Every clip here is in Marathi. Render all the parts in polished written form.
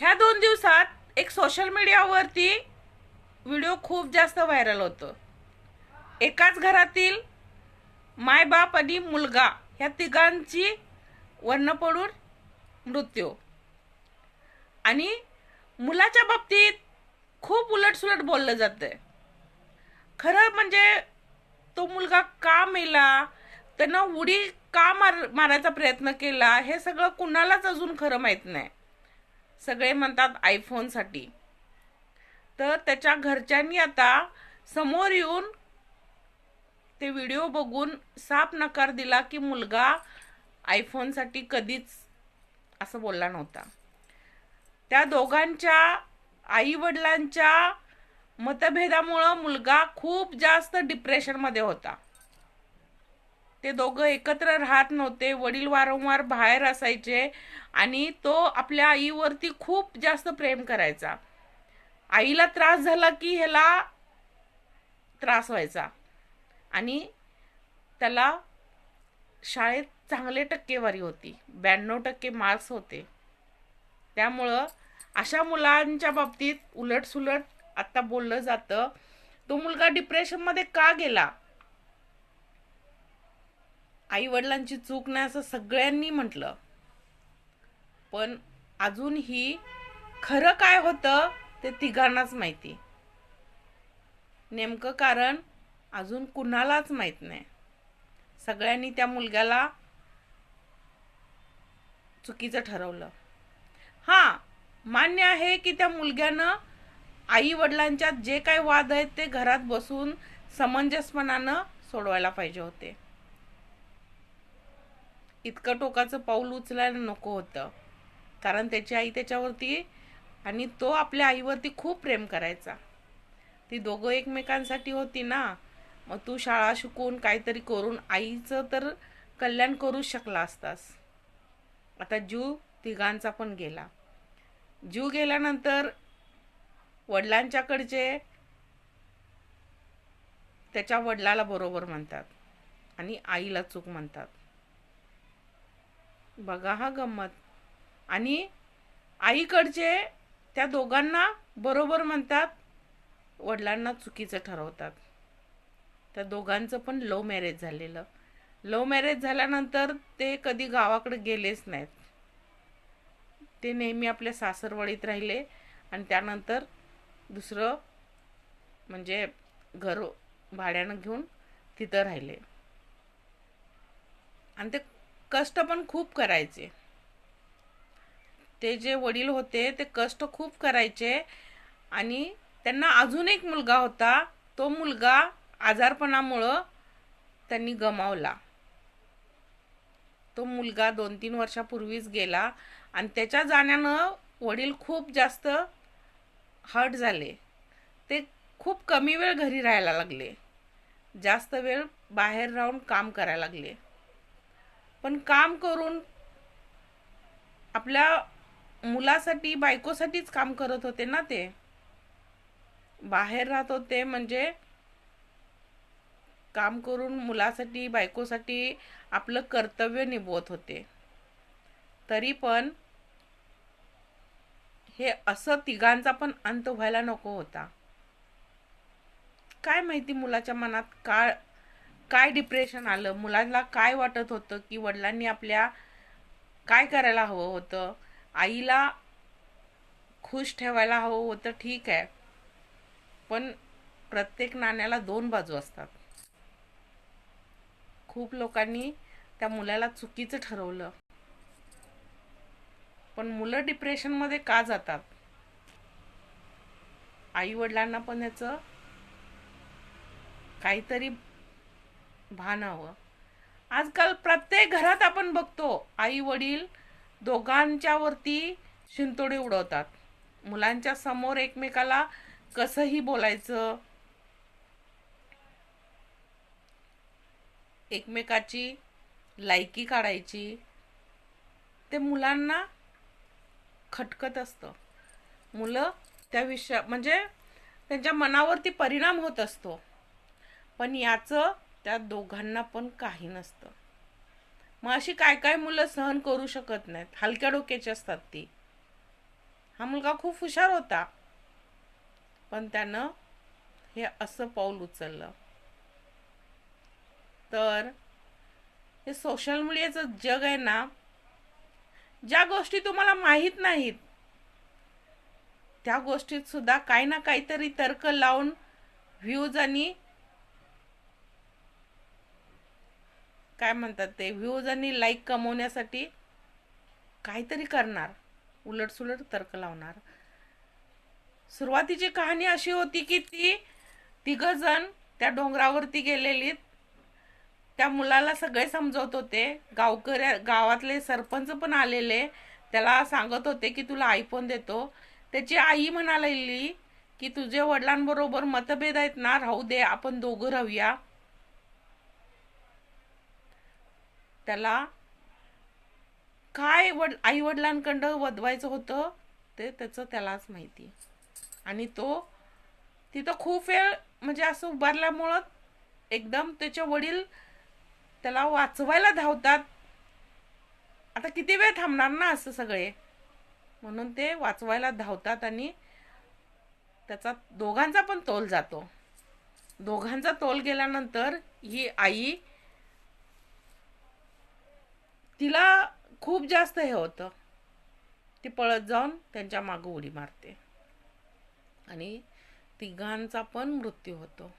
ह्या 2 दिवसात एक सोशल मीडियावरती व्हिडिओ खूप जास्त व्हायरल होतो. एकाच घरातील मायबाप आणि मुलगा ह्या तिघांची वर्ण पडून मृत्यू. आणि मुलाच्या बाबतीत खूप उलटसुलट बोललं जातंय. खरं म्हणजे तो मुलगा का मेला, त्यानं उडी का मारायचा प्रयत्न केला, हे सगळं कुणालाच अजून खरं माहीत नाही. सगळे म्हणतात आयफोनसाठी. तर त्याच्या घरच्यांनी आता समोर येऊन ते व्हिडिओ बघून साफ नकार दिला की मुलगा आयफोनसाठी कधीच असं बोलला नव्हता. त्या दोघांच्या आई वडिलांच्या मतभेदामुळं मुलगा खूप जास्त डिप्रेशनमध्ये होता. ते दोघं एकत्र राहत नव्हते. वडील वारंवार बाहेर असायचे आणि तो आपल्या आईवरती खूप जास्त प्रेम करायचा. आईला त्रास झाला की ह्याला त्रास व्हायचा आणि त्याला शाळेत चांगले टक्केवारी होती, 92% मार्क्स होते. त्यामुळं अशा मुलांच्या बाबतीत उलटसुलट आता बोललं जातं. तो मुलगा डिप्रेशनमध्ये का गेला, आई वडिलांची चूक नाही असं सगळ्यांनी म्हटलं, पण अजूनही खरं काय होतं ते तिघांनाच माहिती. नेमकं कारण अजून कुणालाच माहित नाही. सगळ्यांनी त्या मुलग्याला चुकीचं ठरवलं. हां, मान्य आहे की त्या मुलग्यानं आई वडिलांच्यात जे काही वाद आहेत ते घरात बसून समंजसपणानं सोडवायला पाहिजे होते. इतकं टोकाचं पाऊल उचलायला नको होतं, कारण त्याची आई त्याच्यावरती आणि तो आपल्या आईवरती खूप प्रेम करायचा. ती दोघं एकमेकांसाठी होती ना. मग तू शाळा शिकून काहीतरी करून आईचं तर कल्याण करूच शकला असतास. आता जीव तिघांचा पण गेला. जीव गेल्यानंतर वडिलांच्याकडचे त्याच्या वडिलाला बरोबर म्हणतात आणि आईला चूक म्हणतात. बघा हा गंमत. आणि आईकडचे त्या दोघांना बरोबर म्हणतात, वडिलांना चुकीचं ठरवतात. त्या दोघांचं पण लव्ह मॅरेज झालेलं. लव्ह मॅरेज झाल्यानंतर ते कधी गावाकडे गेलेच नाहीत. ते नेहमी आपल्या सासरवाडीत राहिले आणि त्यानंतर दुसरं म्हणजे घर भाड्यानं घेऊन तिथं राहिले. आणि ते कष्ट पण खूप करायचे. ते जे वडील होते ते कष्ट खूप करायचे आणि त्यांना अजून एक मुलगा होता. तो मुलगा आजारपणामुळं त्यांनी गमावला. तो मुलगा 2-3 वर्षापूर्वीच गेला आणि त्याच्या जाण्यानं वडील खूप जास्त हर्ट झाले. ते खूप कमी वेळ घरी राहायला लागले, जास्त वेळ बाहेर राहून काम करायला लागले. पण काम करून आपल्या मुलासाठी बायकोसाठीच काम करत होते ना. ते बाहेर राहत होते म्हणजे काम करून मुलासाठी बायकोसाठी आपलं कर्तव्य निभवत होते. तरी पण हे असं तिघांचा पण अंत व्हायला नको होता. काय माहिती मुलाच्या मनात काय डिप्रेशन आलं, मुलाला काय वाटत होतं की वडिलांनी आपल्या काय करायला हवं होतं. आईला खुश ठेवायला हवं होतं, ठीक आहे, पण प्रत्येक नाण्याला 2 बाजू असतात. खूप लोकांनी त्या मुलाला चुकीचं ठरवलं. पण मुलं डिप्रेशनमध्ये का जातात, आई वडिलांना पण याचं काहीतरी भान हवं. आजकाल प्रत्येक घरात आपण बघतो आई वडील दोघांच्या वरती शिंतोडे उडवतात. मुलांच्या समोर एकमेकाला कसंही बोलायचं, एकमेकाची लायकी काढायची. ते मुलांना खटकत असतं. मुलं त्या म्हणजे त्यांच्या मनावरती परिणाम होत असतो. पण याचं त्या दोघांना पण काही नसतं. मग अशी काय काय मुलं सहन करू शकत नाहीत, हलक्या डोक्याची असतात ती. हा मुलगा खूप हुशार होता, पण त्यानं हे असं पाऊल उचललं. तर हे सोशल मीडियाचं जग आहे ना, ज्या गोष्टी तुम्हाला माहीत नाहीत त्या गोष्टीत सुद्धा काही ना काहीतरी तर्क लावून व्ह्यूज आणि काय म्हणतात ते व्ह्यूज आणि लाईक कमवण्यासाठी काहीतरी करणार, उलटसुलट तर्क लावणार. सुरुवातीची कहाणी अशी होती की तिघ जण त्या डोंगरावरती गेलेली. त्या मुलाला सगळे समजवत होते. गावातले सरपंच पण आलेले, त्याला सांगत होते की तुला आयफोन देतो. त्याची आई म्हणाली की तुझे वडिलांबरोबर मतभेद आहेत ना, राहू दे, आपण दोघं राहूया. त्याला काय आई वडिलांकडं वदवायचं होतं ते त्याचं त्यालाच माहिती. आणि तो तिथं खूप वेळ म्हणजे असं उभारल्यामुळं एकदम त्याचे वडील त्याला वाचवायला धावतात. आता किती वेळ थांबणार ना असं सगळे, म्हणून ते वाचवायला धावतात आणि त्याचा दोघांचा पण तोल जातो. दोघांचा तोल गेल्यानंतर ही आई, तिला खूप जास्त हे होतं. ती पळत जाऊन त्यांच्या मागं उडी मारते आणि तिघांचा पण मृत्यू होतो.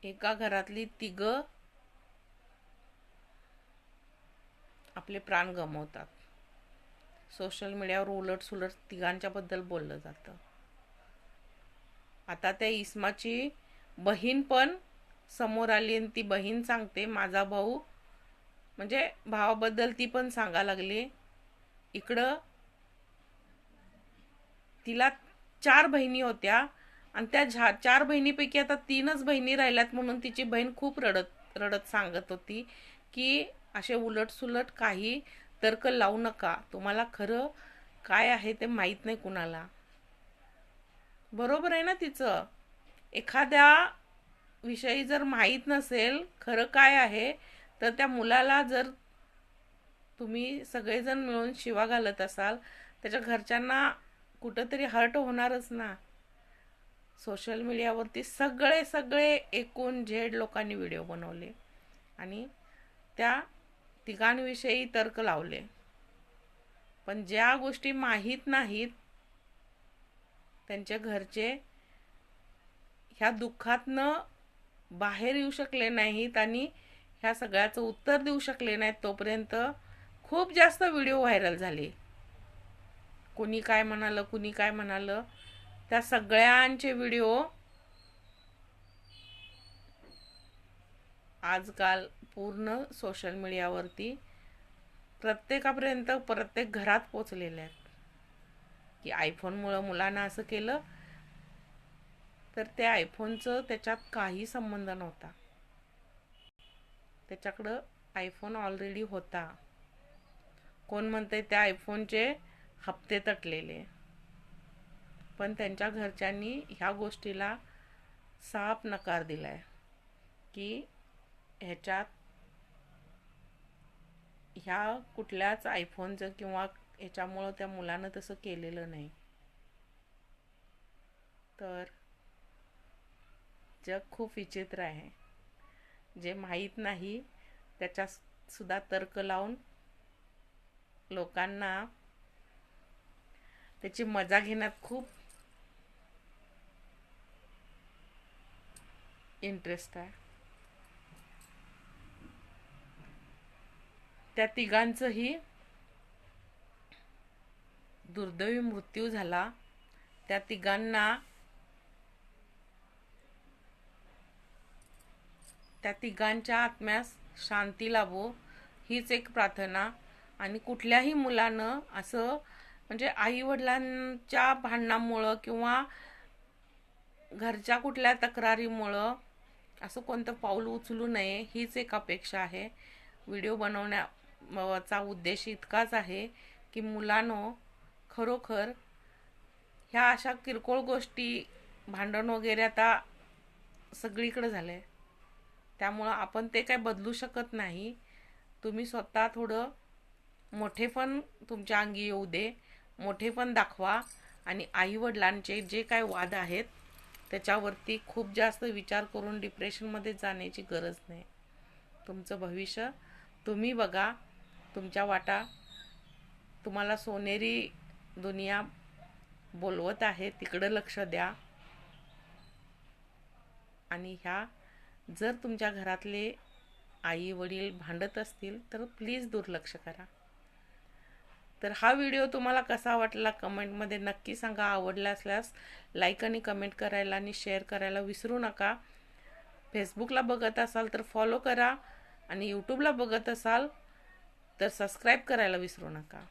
एका घरातली तिघं आपले प्राण गमावतात. सोशल मीडियावर उलटसुलट तिघांच्या बद्दल बोललं जातं. आता त्या इस्माची बहीण पण समोर आली आणि ती बहीण सांगते, माझा भाऊ म्हणजे भावाबद्दल ती पण सांगा लागली. इकडं तिला 4 बहिणी होत्या आणि त्या 4 बहिणीपैकी आता 3च बहिणी राहिल्यात, म्हणून तिची बहीण खूप रडत रडत सांगत होती की असे उलटसुलट काही तर्क लावू नका, तुम्हाला खरं काय आहे ते माहीत नाही कुणाला. बरोबर आहे ना तिचं. एखाद्या विषयी जर माहीत नसेल खरं काय आहे, तर त्या मुलाला जर तुम्ही सगळेजण मिळून शिवा घालत असाल, त्याच्या घरच्यांना कुठंतरी हर्ट होणारच ना. सोशल मीडियावरती सगळे सगळे एकूण झेड लोकांनी व्हिडिओ बनवले आणि त्या तिघांविषयी तर्क लावले. पण ज्या गोष्टी माहीत नाहीत त्यांच्या घरचे ह्या दुःखातनं बाहेर येऊ शकले नाहीत आणि ह्या सगळ्याचं उत्तर देऊ शकले नाहीत, तोपर्यंत खूप जास्त व्हिडिओ व्हायरल झाले. कुणी काय म्हणालं, कुणी काय म्हणालं, त्या सगळ्यांचे व्हिडिओ आजकाल पूर्ण सोशल मीडियावरती प्रत्येकापर्यंत प्रत्येक घरात पोचलेले आहेत. की आयफोनमुळं मुलांना असं केलं, तर त्या आयफोनचं त्याच्यात काही संबंध नव्हता. त्याच्याकडं आयफोन ऑलरेडी होता. कोण म्हणते त्या आयफोनचे हप्ते तटलेले, पण त्यांच्या घरच्यांनी ह्या गोष्टीला साफ नकार दिलाय की ह्याच्यात ह्या कुठल्याच आयफोनचं किंवा ह्याच्यामुळं त्या मुलानं तसं केलेलं नाही. तर जग खूप विचित्र आहे. जे माहीत नाही त्याच्या सुद्धा तर्क लावून लोकांना त्याची मजा घेण्यात खूप इंटरेस्ट आहे. त्या तिघांचंही दुर्दैवी मृत्यू झाला. त्या तिघांच्या आत्म्यास शांती लाभो हीच एक प्रार्थना. आणि कुठल्याही मुलानं असं म्हणजे आई वडिलांच्या भांडणामुळं किंवा घरच्या कुठल्या तक्रारीमुळं असं कोणतं पाऊल उचलू नये, हीच एक अपेक्षा आहे. व्हिडिओ बनवण्याचा उद्देश इतकाच आहे की मुलांनो, खरोखर ह्या अशा किरकोळ गोष्टी, भांडण वगैरे आता सगळीकडे झाले, त्यामुळं आपण ते काय बदलू शकत नाही. तुम्ही स्वतः थोडं मोठेपण तुमच्या अंगी येऊ दे. मोठेपण दाखवा आणि आईवडिलांचे जे काय वाद आहेत त्याच्यावरती खूप जास्त विचार करून डिप्रेशनमध्ये जाण्याची गरज नाही. तुमचं भविष्य तुम्ही बघा, तुमच्या वाटा तुम्हाला सोनेरी दुनिया बोलवत आहे, तिकडं लक्ष द्या. आणि जर तुमच्या घरातले आई वडील भांडत असतील तर प्लीज दुर्लक्ष करा. तर हा व्हिडिओ तुम्हाला कसा वाटला कमेंटमध्ये नक्की सांगा. आवडला असल्यास लाईक आणि कमेंट करायला आणि शेअर करायला विसरू नका. फेसबुकला बघत असाल तर फॉलो करा आणि यूट्यूबला बघत असाल तर सबस्क्राईब करायला विसरू नका.